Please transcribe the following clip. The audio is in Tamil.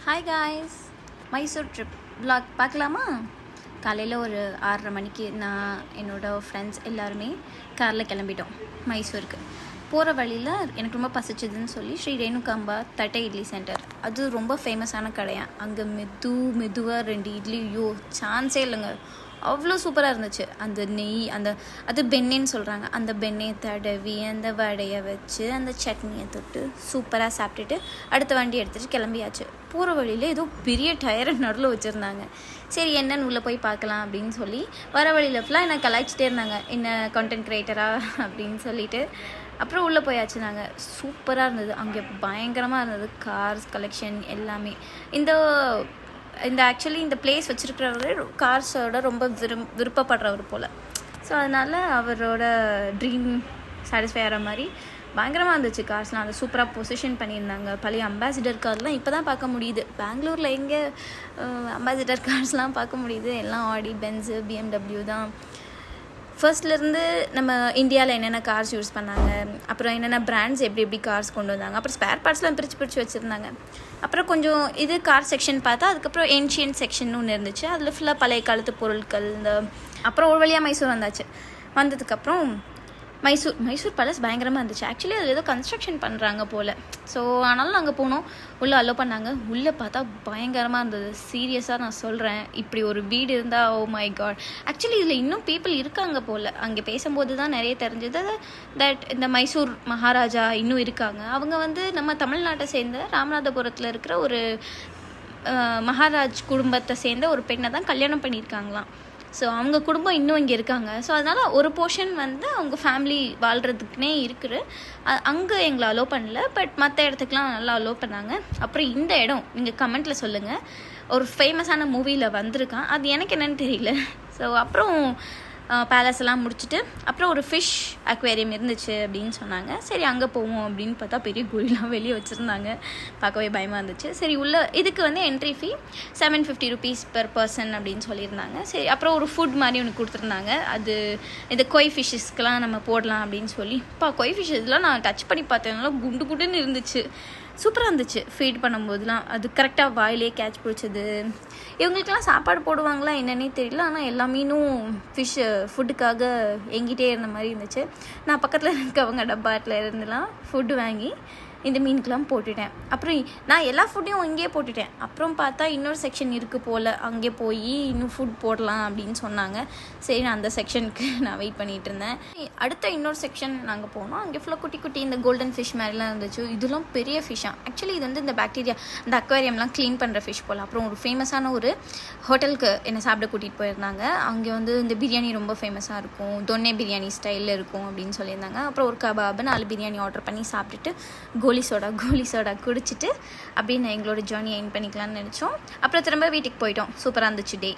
Hi guys, Mysore trip vlog பார்க்கலாமா? காலையில் ஒரு 6:30 மணிக்கு நான் என்னோடய ஃப்ரெண்ட்ஸ் எல்லாருமே காரில் கிளம்பிட்டோம் மைசூருக்கு. போகிற வழியில் எனக்கு ரொம்ப பசிச்சதுன்னு சொல்லி ஸ்ரீ ரேணுகாம்பா தட்டை இட்லி சென்டர், அது ரொம்ப ஃபேமஸான கடையான். அங்கே மெதுவாக 2 இட்லி, சான்ஸே இல்லைங்க, அவ்வளோ சூப்பராக இருந்துச்சு. அந்த நெய், அது பெண்ணேன்னு சொல்கிறாங்க, அந்த பெண்ணை தடவி அந்த வடையை வச்சு அந்த சட்னியை தொட்டு சூப்பராக சாப்பிட்டுட்டு அடுத்த வண்டி எடுத்துகிட்டு கிளம்பியாச்சு. போகிற வழியில் ஏதோ பெரிய டயரை நடுவில் வச்சுருந்தாங்க. சரி, என்னன்னு உள்ளே போய் பார்க்கலாம் அப்படின்னு சொல்லி வர வழியில் ஃபுல்லாக என்னை கலாய்ச்சிட்டே இருந்தாங்க, என்ன கண்டென்ட் க்ரியேட்டரா அப்படின்னு சொல்லிட்டு. அப்புறம் உள்ளே போயாச்சு. நாங்கள் சூப்பராக இருந்தது, அங்கே பயங்கரமாக இருந்தது. கார்ஸ் கலெக்ஷன் எல்லாமே. இந்த ஆக்சுவலி இந்த பிளேஸ் வச்சுருக்கிறவர் கார்ஸோட ரொம்ப விருப்பப்படுறவர் போல். ஸோ அதனால் அவரோட ட்ரீம் சாட்டிஸ்ஃபை ஆகிற மாதிரி பயங்கரமாக இருந்துச்சு. கார்ஸ்லாம் அதை சூப்பராக பொசிஷன் பண்ணியிருந்தாங்க. பழைய அம்பாசிடர் கார்லாம் இப்போ தான் பார்க்க முடியுது. பெங்களூரில் எங்கே அம்பாசிடர் கார்ஸ்லாம் பார்க்க முடியுது? எல்லாம் ஆடி, பென்ஸு, BMW தான். ஃபர்ஸ்ட்லேருந்து நம்ம இந்தியாவில் என்னென்ன கார்ஸ் யூஸ் பண்ணாங்க, அப்புறம் என்னென்ன பிராண்ட்ஸ் எப்படி கார்ஸ் கொண்டு வந்தாங்க, அப்புறம் ஸ்பேர் பார்ட்ஸ்லாம் பிரித்து வச்சுருந்தாங்க. அப்புறம் கொஞ்சம் இது கார் செக்ஷன் பார்த்தா, அதுக்கப்புறம் ஏன்ஷியன்ட் செக்ஷன் ஒன்று இருந்துச்சு. அதில் ஃபுல்லாக பழைய காலத்து பொருட்கள். அப்புறம் ஒரு வழியாக மைசூர் வந்தாச்சு. வந்ததுக்கப்புறம் மைசூர் பேலஸ் பயங்கரமாக இருந்துச்சு. ஆக்சுவலி அதில் ஏதோ கன்ஸ்ட்ரக்ஷன் பண்ணுறாங்க போல். ஸோ ஆனாலும் நாங்கள் போனோம், உள்ளே அலோவ் பண்ணாங்க. உள்ளே பார்த்தா பயங்கரமாக இருந்தது. சீரியஸாக நான் சொல்கிறேன், இப்படி ஒரு வீடு இருந்தால், ஓ மை காட். ஆக்சுவலி இதில் இன்னும் பீப்புள் இருக்காங்க போல். அங்கே பேசும்போது தான் நிறைய தெரிஞ்சது தட் இந்த மைசூர் மகாராஜா இன்னும் இருக்காங்க. அவங்க நம்ம தமிழ்நாட்டை சேர்ந்த ராமநாதபுரத்தில் இருக்கிற ஒரு மகாராஜ் குடும்பத்தை சேர்ந்த ஒரு பெண்ணை தான் கல்யாணம் பண்ணியிருக்காங்களாம். ஸோ அவங்க குடும்பம் இன்னும் இங்கே இருக்காங்க. ஸோ அதனால் ஒரு போர்ஷன் அவங்க ஃபேமிலி வாழ்கிறதுக்குனே இருக்குது. அங்கே எங்களை அலோவ் பண்ணல, பட் மற்ற இடத்துக்குலாம் நல்லா அலோவ் பண்ணாங்க. அப்புறம் இந்த இடம் நீங்கள் கமெண்ட்டில் சொல்லுங்கள், ஒரு ஃபேமஸான மூவியில் வந்திருக்கான், அது எனக்கு என்னென்னு தெரியல. ஸோ அப்புறம் பேலஸ் எல்லாம் முடிச்சுட்டு அப்புறம் ஒரு ஃபிஷ் அக்வேரியம் இருந்துச்சு அப்படின்னு சொன்னாங்க. சரி அங்கே போவோம் அப்படின்னு பார்த்தா பெரிய குழிலாம் வெளியே வச்சுருந்தாங்க. பார்க்கவே பயமாக இருந்துச்சு. சரி, இதுக்கு என்ட்ரி ஃபீ 750 rupees பெர் பர்சன் அப்படின்னு சொல்லியிருந்தாங்க. சரி, அப்புறம் ஒரு ஃபுட் மாதிரி ஒன்று கொடுத்துருந்தாங்க. அது இந்த கொய் ஃபிஷ்ஷஸ்க்கெலாம் நம்ம போடலாம் அப்படின்னு சொல்லி. கொய் ஃபிஷ்ஷஸ்லாம் நான் டச் பண்ணி பார்த்தேனால குண்டுன்னு இருந்துச்சு. சூப்பராக இருந்துச்சு. ஃபீட் பண்ணும்போதுலாம் அது கரெக்டாக வாயிலே கேட்ச் பிடிச்சது. இவங்களுக்கெல்லாம் சாப்பாடு போடுவாங்களா என்னன்னே தெரியல, ஆனால் எல்லா மீனும் ஃபுட்டுக்காக எங்கிட்டே இருந்த மாதிரி இருந்துச்சு. நான் பக்கத்தில் இருக்கவங்க டப்பாட்டில் இருந்துலாம் ஃபுட்டு வாங்கி இந்த மீனுக்கெலாம் போட்டுட்டேன். அப்புறம் நான் எல்லா ஃபுட்டையும் இங்கேயே போட்டுட்டேன். அப்புறம் பார்த்தா இன்னொரு செக்ஷன் இருக்குது போல், அங்கே போய் இன்னும் ஃபுட் போடலாம் அப்படின்னு சொன்னாங்க. சரி, நான் அந்த செக்ஷனுக்கு நான் வெயிட் பண்ணிகிட்டு இருந்தேன். அடுத்த இன்னொரு செக்ஷன் நாங்கள் போனோம். அங்கே ஃபுல்லாக குட்டி இந்த கோல்டன் ஃபிஷ் மாதிரிலாம் இருந்துச்சு. இதெல்லாம் பெரிய ஃபிஷ்ஷாக. ஆக்சுவலி இது இந்த பாக்டீரியா, இந்த அக்வேரியம்லாம் க்ளீன் பண்ணுற ஃபிஷ் போல். அப்புறம் ஒரு ஃபேமஸான ஒரு ஹோட்டலுக்கு என்னை சாப்பிட கூட்டிகிட்டு போயிருந்தாங்க. அங்கே இந்த பிரியாணி ரொம்ப ஃபேமஸாக இருக்கும், தொன்னே பிரியாணி ஸ்டைலில் இருக்கும் அப்படின்னு சொல்லியிருந்தாங்க. அப்புறம் ஒரு கபாபு 4 பிரியாணி ஆர்டர் பண்ணி சாப்பிட்டுட்டு கோலி சோடா குடிச்சிட்டு அப்படின்னு எங்களோட ஜேர்னி எண்ட் பண்ணிக்கலாம்னு நினச்சோம். அப்புறம் திரும்ப வீட்டுக்கு போயிட்டோம். சூப்பராக இருந்துச்சு டே.